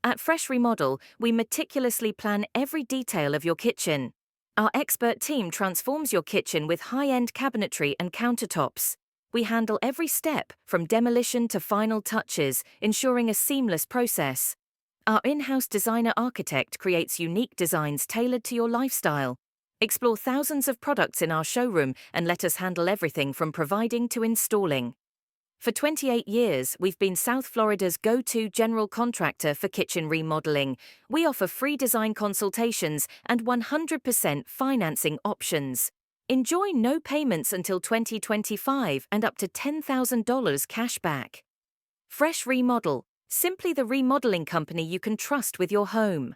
At Fresh Remodel, we meticulously plan every detail of your kitchen. Our expert team transforms your kitchen with high-end cabinetry and countertops. We handle every step, from demolition to final touches, ensuring a seamless process. Our in-house designer architect creates unique designs tailored to your lifestyle. Explore thousands of products in our showroom and let us handle everything from providing to installing. For 28 years, we've been South Florida's go-to general contractor for kitchen remodeling. We offer free design consultations and 100% financing options. Enjoy no payments until 2025 and up to $10,000 cash back. Fresh Remodel, simply the remodeling company you can trust with your home.